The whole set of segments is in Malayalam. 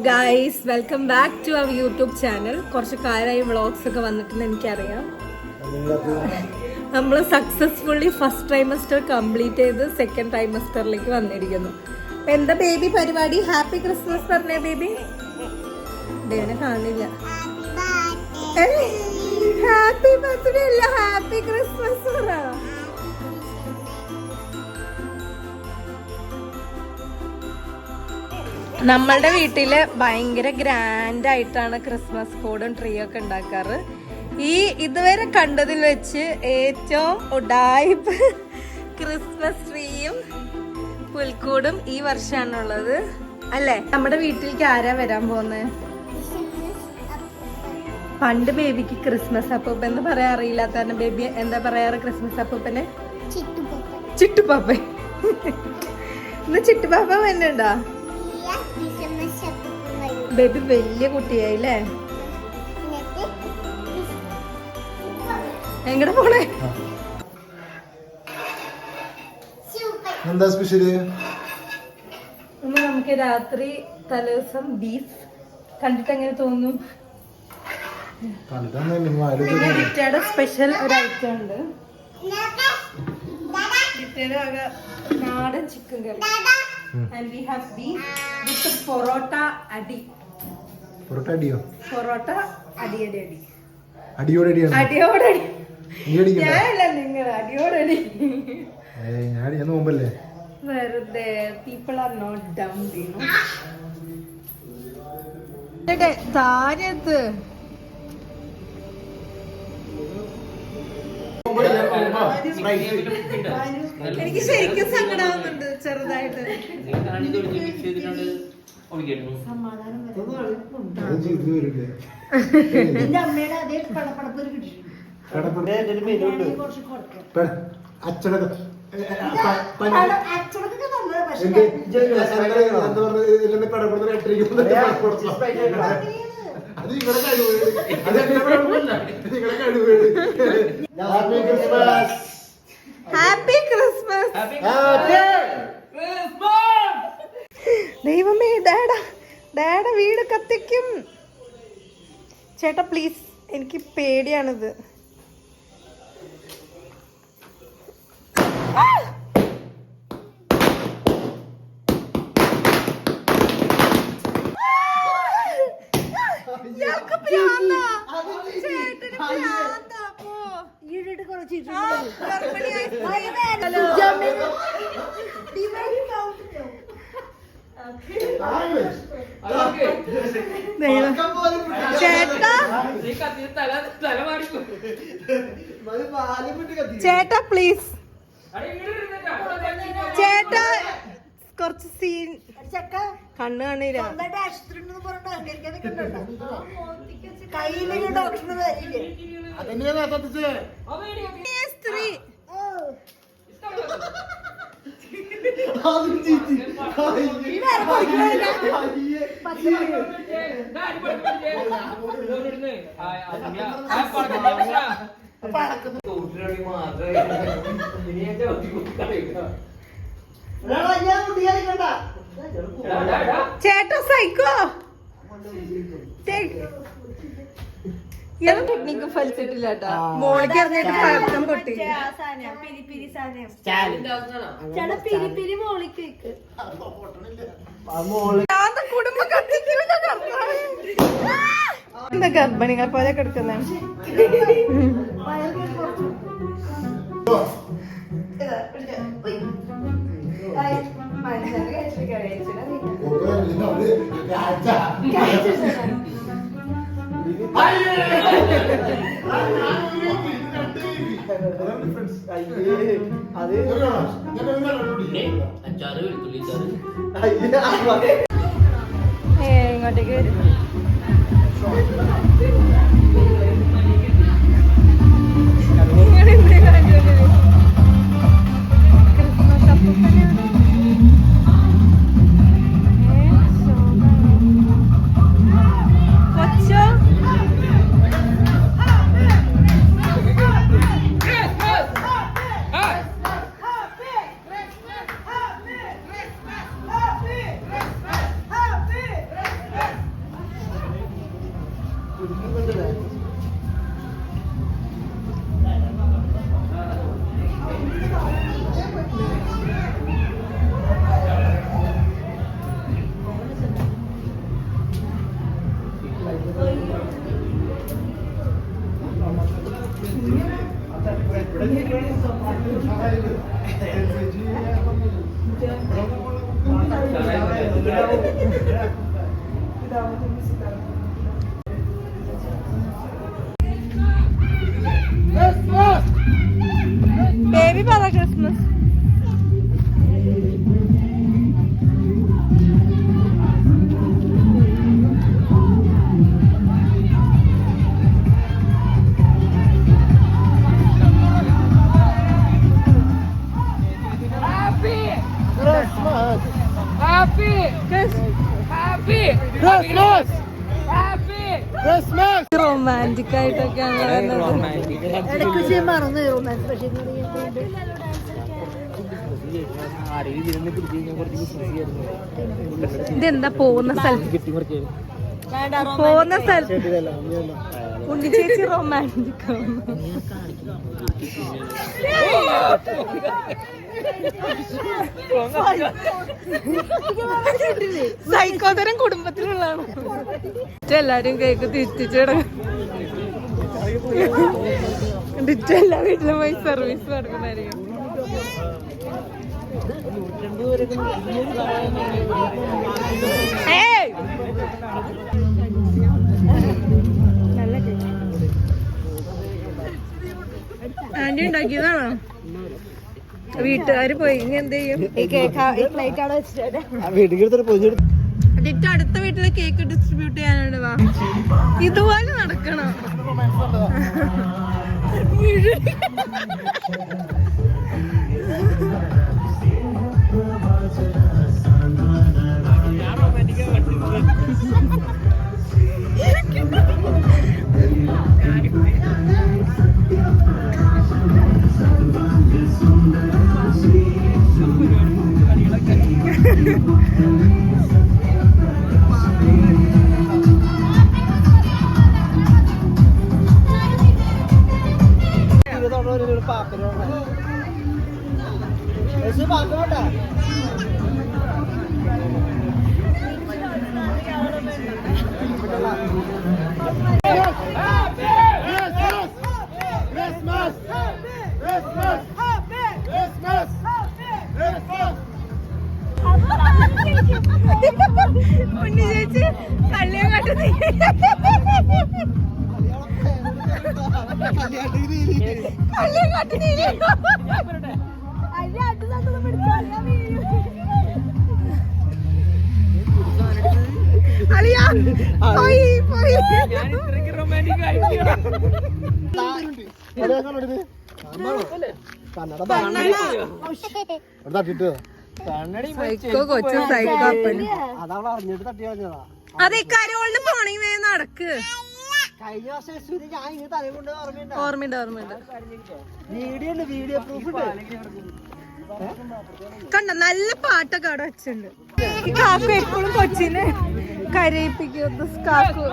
Guys, welcome back to our YouTube channel. കുറച്ച് കാലമായി വ്ളോഗ്സ് ഒക്കെ വന്നിട്ടുണ്ട്, എനിക്കറിയാം. നമ്മൾ സക്സസ്ഫുള്ളി ഫസ്റ്റ് ട്രൈമസ്റ്റർ കംപ്ലീറ്റ് ചെയ്ത് സെക്കൻഡ് ട്രൈമസ്റ്ററിലേക്ക് വന്നിരിക്കുന്നു. എന്താ ബേബി പരിപാടി? ഹാപ്പി ക്രിസ്മസ് പറഞ്ഞേ ബേബി. ദേവനെ കാണില്ല. ഹാപ്പി ബർത്ത്ഡേ അല്ല, ഹാപ്പി ക്രിസ്മസ് പറ. നമ്മളുടെ വീട്ടില് ഭയങ്കര ഗ്രാൻഡ് ആയിട്ടാണ് ക്രിസ്മസ് കോഡും ട്രീ ഒക്കെ ഉണ്ടാക്കാറ്. ഇതുവരെ കണ്ടതിൽ വെച്ച് ഏറ്റവും ഉഡായിപ്പ് ക്രിസ്മസ് ട്രീയും പുൽക്കൂടും ഈ വർഷമാണുള്ളത് അല്ലേ? നമ്മുടെ വീട്ടിലേക്ക് ആരാ വരാൻ പോകുന്നത്? പണ്ട് ബേബിക്ക് ക്രിസ്മസ് അപ്പൂപ്പ എന്ന് പറയാൻ അറിയില്ലാത്ത കാരണം ബേബി എന്താ പറയാറ്? ക്രിസ്മസ് അപ്പൂപ്പനെ ചിട്ടുപാപ്പ. ഇന്ന് ചിട്ടുപാപ്പ വരുന്നുണ്ടോ? ബേബി വലിയ കുട്ടിയായില്ലേ? എങ്ങടെ പോണേ? എന്താ സ്പെഷ്യല്? ഇന്ന് നമുക്ക് രാത്രി തലേദിവസം ബീഫ്. കണ്ടിട്ട് എങ്ങനെ തോന്നും? പിന്നെ ഡിറ്റയുടെ സ്പെഷ്യൽ ഒരു ഐറ്റം ഉണ്ട്. ഡിറ്റയുടെ നാടൻ chicken curry. And we have beef with parotta അടി. പൊറോട്ട അടിയോ? പൊറോട്ട അടി. അടിയോടടിയാണ്. അടിയോടടി. ഞാനല്ല, നിങ്ങൾ അടിയോടടി. ഞാൻ മുമ്പല്ലേ? വെറുതെ പീപ്പിൾ ആർ നോട്ട് ഡം. താരത്ത് എനിക്ക് ശരിക്കും സങ്കടാവുന്നുണ്ട് ചെറുതായിട്ട്. Happy Christmas. ദൈവമേ, ഡാഡ വീട് കത്തിക്കും. ചേട്ടാ പ്ലീസ്, എനിക്ക് പേടിയാണിത്. ചേട്ടാ പ്ലീസ്, ചേട്ടാ കുറച്ച് സീൻ. കണ്ണ് കാണീര. സ്ത്രീ ചേട്ടാ സൈക്കോ. ഇയാളും ടെക്നിക്ക് ഫലിച്ചിട്ടില്ല കേട്ടാ. മോളിക്ക് അറിഞ്ഞിട്ട് പഴക്കം പൊട്ടി. എന്താ ഗർഭിണികളെ പോലെ കിടക്കുന്ന? ഇങ്ങോട്ടേക്ക് വരും. ബേബി പറ ക്രിസ്മസ്. റൊമാൻറ്റിക് ആയിട്ടൊക്കെയാണ് ഇതെന്താ പോകുന്ന സ്ഥലത്ത് ഉണ്ണി ചേച്ചി റൊമാൻറ്റിക് സൈക്കോതരം കുടുംബത്തിലുള്ളതാണ്. എല്ലാരും കേക്ക് തിരിച്ചിടങ്ങും എല്ലാ വീട്ടിലും പോയി സർവീസ് നടക്കുന്നതായിരിക്കും. ആന്റി ഉണ്ടാക്കിയതാണോ? വീട്ടുകാര് പോയി ഇനി എന്ത് ചെയ്യും? അടുത്ത വീട്ടില് കേക്ക് ഡിസ്ട്രിബ്യൂട്ട് ചെയ്യാനാണ്. വാ, ഇതുപോലെ നടക്കണം. ഉണ്ണി ചേച്ചി കള്ളിയെ കാട്ടുന്നേ. അതെ, കരോളിന് പോണെങ്കിൽ വേഗം നടക്ക്. ഓർമ്മയുണ്ട്. കണ്ട നല്ല പാട്ടൊക്കെ അവിടെ വെച്ചിട്ടുണ്ട്. ഈ കാക്കു എപ്പോഴും കൊച്ചിനെ കരയിപ്പിക്കുന്നു. കാക്കു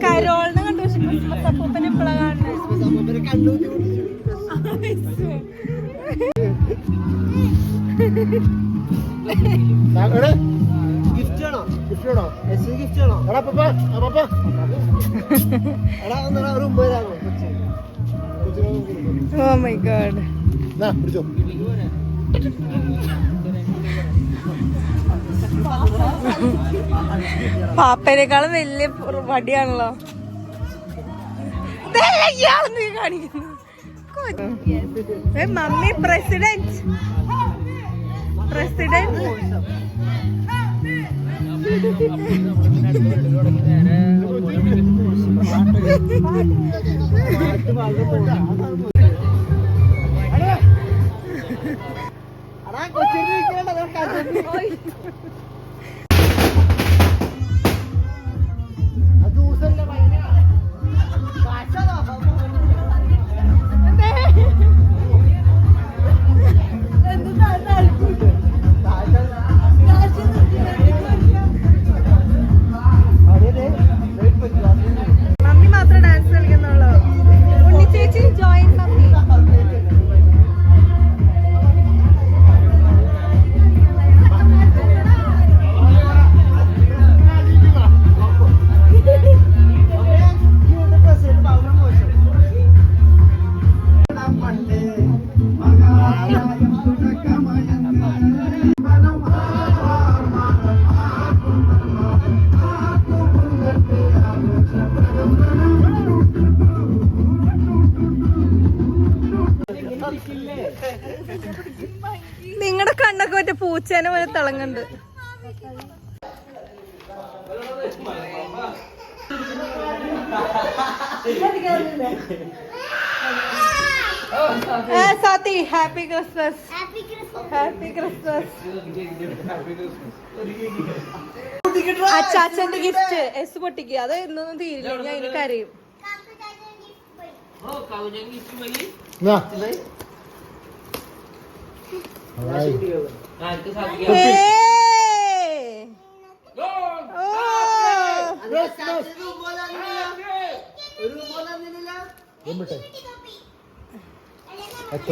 കരോളിനെ കണ്ടു. ക്രിസ്മസ് അപ്പൂപ്പനെ എപ്പോഴാ കാണുന്നത്? Oh my god. പാപ്പനേക്കാളും വലിയ വടിയാണല്ലോ കാണിക്കുന്നു. മമ്മി പ്രസിഡന്റ് മമ്മി മാത്രം ഡാൻസ് കളിക്കുന്നുള്ളൂ. ഉണ്ണി ചേച്ചി ജോയിൻ മമ്മി. നിങ്ങളുടെ കണ്ണൊക്കെ മറ്റേ പൂച്ചേനെ പോലെ തിളങ്ങുന്നുണ്ട്. സാത്തി ഹാപ്പി ക്രിസ്മസ്. Happy Christmas. അച്ചാച്ചന്റെ ഗിഫ്റ്റ് എസ് പൊട്ടിക്കുക. അത് എന്നൊന്നും തീരില്ല, ഞാൻ അതിന് കരയും.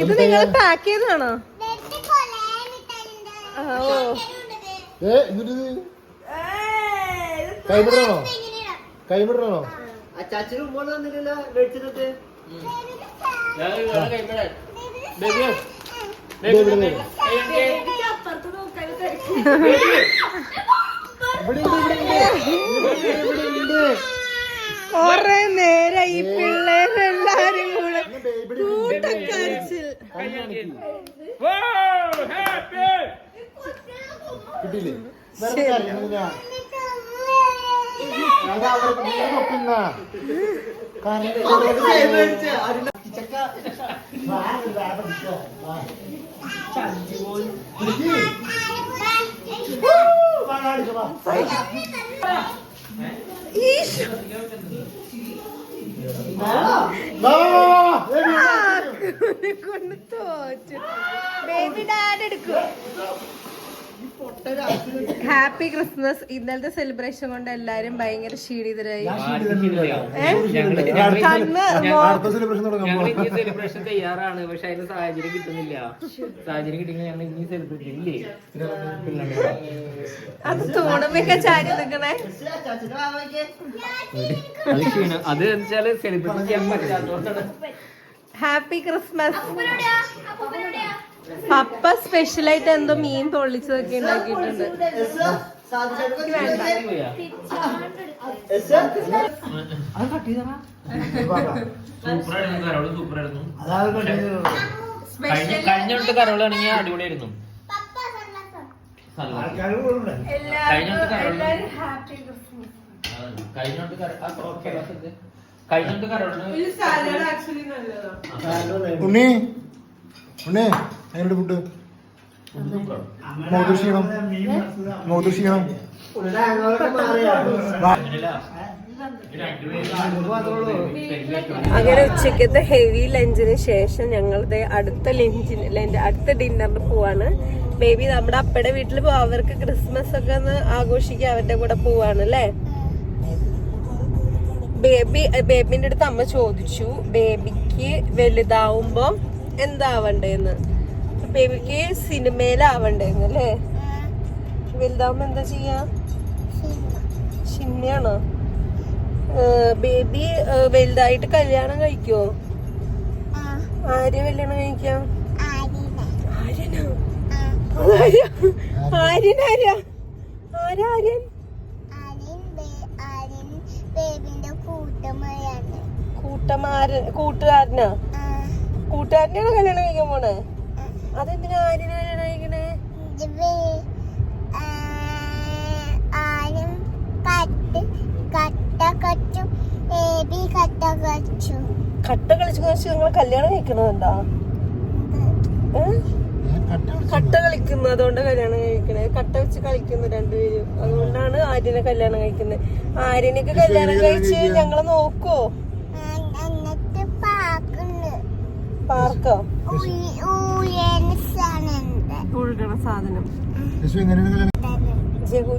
ഇത് നിങ്ങൾ പാക്ക് ചെയ്താണോ? കൈമിടണോ? കൈമിടണോ? കൊറേ നേരം ഈ പിള്ളേരെല്ലാരും കൂടെ കൂട്ടക്കരച്ചിൽ. കിട്ടിയില്ലേ? കൊണ്ട് തോറ്റു. ബേബി ഡാഡ് എടുക്കും. Happy Christmas. ഇന്നലത്തെ സെലിബ്രേഷൻ കൊണ്ട് എല്ലാരും ഭയങ്കര ക്ഷീണിതരായി. സെലിബ്രേഷൻ തയ്യാറാണ്, പക്ഷെ അതിന് സാഹചര്യം കിട്ടുന്നില്ല. സാഹചര്യം കിട്ടിയെങ്കിൽ ഞങ്ങൾ ഇനി സെലിബ്രേറ്റ് ഇല്ലേ. അത് തൂണുമൊക്കെ ചാരി നിക്കണേ. അത് വെച്ചാല് സെലിബ്രേറ്റ് ചെയ്യാൻ പറ്റാത്തതുകൊണ്ടാണ്. Happy Christmas. പപ്പ സ്പെഷ്യലായിട്ട് എന്തോ മീൻ പൊള്ളിച്ചതൊക്കെ ഉണ്ടാക്കിയിട്ടുണ്ട്. സൂപ്പറായിരുന്നു. കഴിഞ്ഞ തൊട്ട് കരോളാണെങ്കിൽ അടിപൊളിയായിരുന്നു. ഉണ്ണി ഉണ്ണേ അതിനോട് ഫുഡ് മോദൃക്ഷീണം അങ്ങനെ ഉച്ചക്കത്തെ ഹെവി ലഞ്ചിന് ശേഷം ഞങ്ങളുടെ അടുത്ത ഡിന്നറിന് പോവാണ്. ബേബി നമ്മുടെ അപ്പയുടെ വീട്ടിൽ പോവാ. അവർക്ക് ക്രിസ്മസ് ഒക്കെ ഒന്ന് ആഘോഷിക്കാൻ അവരുടെ കൂടെ പോവാണ് അല്ലേ. ബേബിന്റെ അടുത്ത് അമ്മ ചോദിച്ചു ബേബിക്ക് വലുതാവുമ്പോ എന്താവണ്ടേന്ന്. ബേബിക്ക് സിനിമയിലാവണ്ടേന്ന് അല്ലേ. വലുതാവുമ്പോ എന്താ ചെയ്യാ? സിനിമയാണോ? ബേബി വലുതായിട്ട് കല്യാണം കഴിക്കോ? ആര്യ കല്യാണം കഴിക്കാം? കൂട്ടുകാരനാ? കൂട്ടുകാരനെയാണോ കല്യാണം കഴിക്കാൻ പോണേ? അതെന്തിനാ ആര്യനെ കല്യാണം കഴിക്കണേ? കട്ട കളിച്ചു നിങ്ങൾ കല്യാണം കഴിക്കണതുണ്ടാ? കട്ട കളിക്കുന്നു, അതുകൊണ്ട് കല്യാണം കഴിക്കണേ. കട്ട വെച്ച് കളിക്കുന്നു രണ്ടുപേരും, അതുകൊണ്ടാണ് ആര്യനെ കല്യാണം കഴിക്കുന്നത്. ആര്യനൊക്കെ കല്യാണം കഴിച്ച് ഞങ്ങളെ നോക്കോ? പാർക്കോ? ഒഴുകണ സാധനം.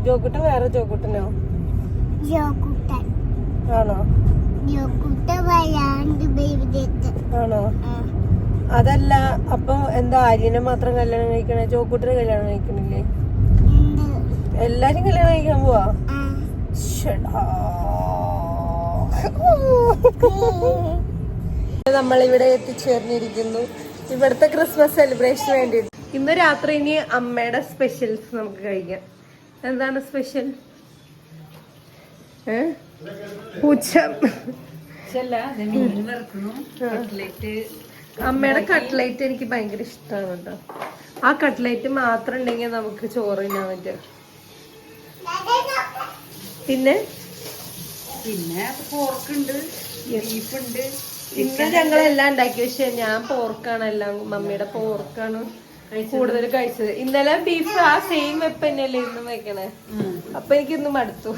ജോക്കുട്ടൻ വേറെ ജോക്കുട്ടനോ? ആണോ? ആണോ? അതല്ല, അപ്പൊ എന്താ ആര്യനെ മാത്രം കല്യാണം കഴിക്കണേ? ജോക്കുട്ടനെ കല്യാണം കഴിക്കണില്ലേ? എല്ലാരും കല്യാണം കഴിക്കാൻ പോവാ? നമ്മളിവിടെ എത്തിച്ചേർന്നിരിക്കുന്നു ഇവിടുത്തെ ക്രിസ്മസ് സെലിബ്രേഷന് വേണ്ടിയിട്ട്. ഇന്ന് രാത്രി ഇനി അമ്മയുടെ സ്പെഷ്യൽസ് നമുക്ക് കഴിക്കാം. എന്താണ് സ്പെഷ്യൽ? പൂച്ച അമ്മയുടെ കട്ട്ലേറ്റ് എനിക്ക് ഭയങ്കര ഇഷ്ടമാണ് കേട്ടോ. ആ കട്ട്ലേറ്റ് മാത്രം ഉണ്ടെങ്കിൽ നമുക്ക് ചോറ് തിന്നാൻ പറ്റും. പിന്നെ പോർക്കുണ്ട്, ബീഫുണ്ട്. ഇന്ന് ഞങ്ങളെല്ലാം ഉണ്ടാക്കി. പക്ഷെ ഞാൻ പോർക്കാണ് എല്ലാം, മമ്മിയുടെ പോർക്കാണ് കൂടുതൽ കഴിച്ചത്. ഇന്നലെ ബീഫ് ആ സെയിം വെപ്പ് തന്നെയല്ലേ ഇന്നും വെക്കണേ. അപ്പൊ എനിക്കിന്ന് മടുത്തു.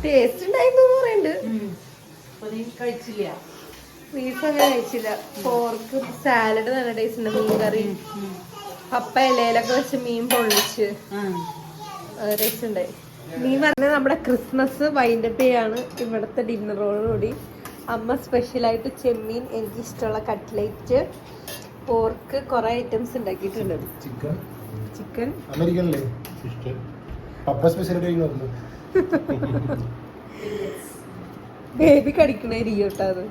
ടേസ്റ്റ് ഉണ്ടായിരുന്നു പറയുന്നുണ്ട്. കഴിച്ചില്ല, ബീഫ് അങ്ങനെ കഴിച്ചില്ല. പോർക്ക് സാലഡ് നല്ല ടേസ്റ്റ് ഉണ്ട്. മീൻ കറി, പപ്പ ഇലയിലൊക്കെ വെച്ച് മീൻ പൊള്ളിച്ച് ടേസ്റ്റ് ഉണ്ടായി. മീൻ പറഞ്ഞ നമ്മുടെ ക്രിസ്മസ് വൈൻഡപ്പ് ചെയ്യാണ് ഇവിടുത്തെ ഡിന്നറോടുകൂടി. അമ്മ സ്പെഷ്യലായിട്ട് ചെമ്മീൻ, എനിക്ക് ഇഷ്ടമുള്ള കട്ട്ലേറ്റ്, പോർക്ക്, കുറെ ഐറ്റംസ് ഉണ്ടാക്കിയിട്ടുണ്ട്. ചിക്കൻ അമേരിക്കനല്ലേ ഇഷ്ടം. പപ്പ സ്പെഷ്യലായിട്ട് ബേബി കടിക്കണേ ഇരിക്കട്ടോ അത്.